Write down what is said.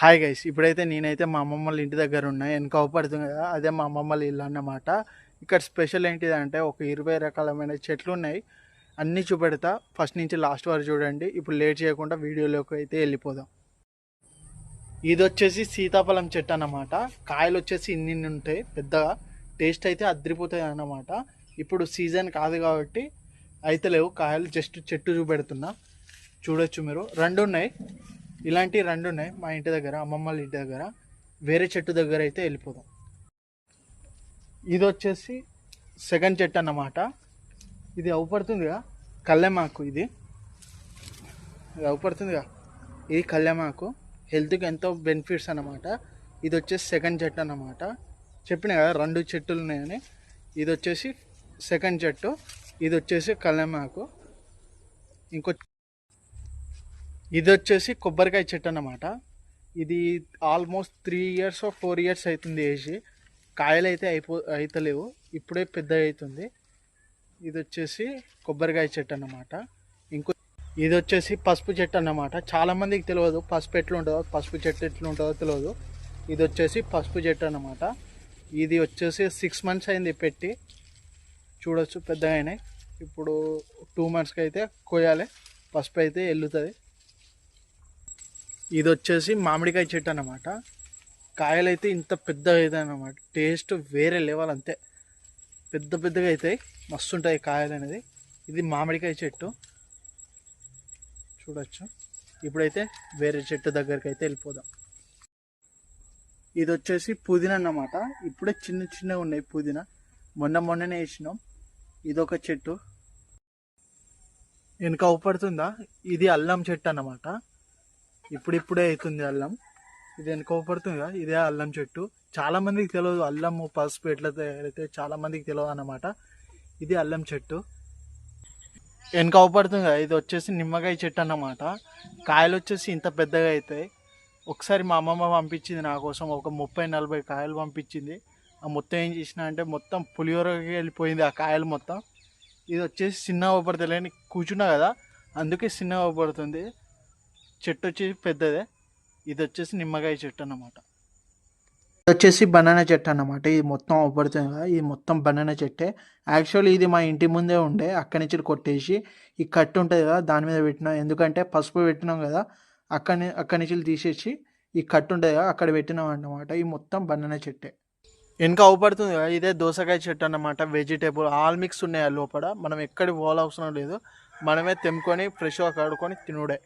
Hi guys, ఇప్పుడైతే నేనైతే మా అమ్మమ్మ వాళ్ళ ఇంటి దగ్గర ఉన్నా. వెనక అవుపడుతుంది కదా, అదే మా అమ్మమ్మ వాళ్ళ ఇల్లు అన్నమాట. ఇక్కడ స్పెషల్ ఏంటిదంటే ఒక 20 రకాలమైన చెట్లు ఉన్నాయి. అన్నీ చూపెడతా, ఫస్ట్ నుంచి లాస్ట్ వరకు చూడండి. ఇప్పుడు లేట్ చేయకుండా వీడియోలోకి అయితే వెళ్ళిపోదాం. ఇది వచ్చేసి సీతాఫలం చెట్టు అన్నమాట. కాయలు వచ్చేసి ఇన్ని ఉంటాయి పెద్దగా. టేస్ట్ అయితే అదిరిపోతాయి అన్నమాట. ఇప్పుడు సీజన్ కాదు కాబట్టి అయితే లేవు కాయలు, జస్ట్ చెట్టు చూపెడుతున్నా. చూడొచ్చు మీరు, రెండు ఉన్నాయి. ఇలాంటివి రెండు ఉన్నాయి మా ఇంటి దగ్గర, అమ్మమ్మ వాళ్ళ ఇంటి దగ్గర. వేరే చెట్టు దగ్గర అయితే వెళ్ళిపోదాం. ఇది వచ్చేసి సెకండ్ చెట్టు అన్నమాట. ఇది అవుపడుతుందిగా కళ్యామాకు. ఇది అవుపడుతుందిగా, ఇది కళ్యామాకు. హెల్త్కి ఎంతో బెనిఫిట్స్ అన్నమాట. ఇది వచ్చేసి సెకండ్ చెట్టు అన్నమాట. చెప్పిన కదా రెండు చెట్టులు ఉన్నాయని. ఇది వచ్చేసి సెకండ్ చెట్టు, ఇది వచ్చేసి కళ్యామాకు. ఇంకో ఇది వచ్చేసి కొబ్బరికాయ చెట్టు అన్నమాట. ఇది ఆల్మోస్ట్ 3 years 4 years అవుతుంది వేసి. కాయలు అయితే అయితలేవు, ఇప్పుడే పెద్ద అవుతుంది. ఇది వచ్చేసి కొబ్బరికాయ చెట్టు అన్నమాట. ఇంకో ఇది వచ్చేసి పసుపు చెట్టు అన్నమాట. చాలామందికి తెలియదు పసుపు ఎట్లుంటుందో, పసుపు చెట్టు ఎట్లుంటుందో తెలియదు. ఇది వచ్చేసి పసుపు చెట్టు అన్నమాట. ఇది వచ్చేసి 6 months అయింది పెట్టి. చూడొచ్చు పెద్దగా అయినాయి. ఇప్పుడు 2 monthsకి అయితే కోయాలి, పసుపు అయితే వెళ్తుంది. ఇది వచ్చేసి మామిడికాయ చెట్టు అన్నమాట. కాయలు అయితే ఇంత పెద్దగా అవుతాయి అన్నమాట. టేస్ట్ వేరే లెవెల్, అంతే పెద్ద పెద్దగా అవుతాయి, మస్తు ఉంటాయి కాయలు అనేది. ఇది మామిడికాయ చెట్టు చూడొచ్చు. ఇప్పుడైతే వేరే చెట్టు దగ్గరికి అయితే వెళ్ళిపోదాం. ఇది వచ్చేసి పుదీనా అన్నమాట. ఇప్పుడే చిన్న చిన్నగా ఉన్నాయి పుదీనా, మొన్ననే వేసినాం. ఇదొక చెట్టు. వెనక అవుపడుతుందా, ఇది అల్లం చెట్టు అన్నమాట. ఇప్పుడిప్పుడే అవుతుంది అల్లం. ఇది వెనుకోపడుతుందిగా, ఇదే అల్లం చెట్టు. చాలామందికి తెలియదు అల్లం పసుపు ఎట్లా తయారైతే, చాలామందికి తెలియదు అన్నమాట. ఇది అల్లం చెట్టు. వెనక అవుపడుతుంది కదా, ఇది వచ్చేసి నిమ్మకాయ చెట్టు అన్నమాట. కాయలు వచ్చేసి ఇంత పెద్దగా అవుతాయి. ఒకసారి మా అమ్మమ్మ పంపించింది నా కోసం, ఒక 30-40 కాయలు పంపించింది. ఆ మొత్తం ఏం చేసిన అంటే మొత్తం పులిహోరకి వెళ్ళిపోయింది ఆ కాయలు మొత్తం. ఇది వచ్చేసి చిన్నగా అవుపడుతుంది, కూర్చున్నా కదా అందుకే చిన్నగా అవుపడుతుంది. చెట్టు వచ్చేసి పెద్దదే. ఇది వచ్చేసి నిమ్మకాయ చెట్టు అన్నమాట. ఇది వచ్చేసి బనానా చెట్టు అన్నమాట. ఇది మొత్తం అవపడుతుంది కదా, ఇది మొత్తం బనానా చెట్టే. యాక్చువల్లీ ఇది మా ఇంటి ముందే ఉండే, అక్కడి నుంచి కొట్టేసి ఈ కట్టు ఉంటుంది కదా దాని మీద పెట్టినాం. ఎందుకంటే పసుపు పెట్టినాం కదా, అక్కడి నుంచి తీసేసి ఈ కట్టు ఉంటుంది కదా అక్కడ పెట్టినాం అన్నమాట. ఈ మొత్తం బనానా చెట్టే. వెనక అవపడుతుంది కదా, ఇదే దోసకాయ చెట్టు అన్నమాట. వెజిటేబుల్ ఆల్ మిక్స్ ఉన్నాయి లోపల. మనం ఎక్కడికి పోవాల్సిన అవసరం లేదు, మనమే తెంపుకొని ఫ్రెష్గా కడుక్కొని తినుడే.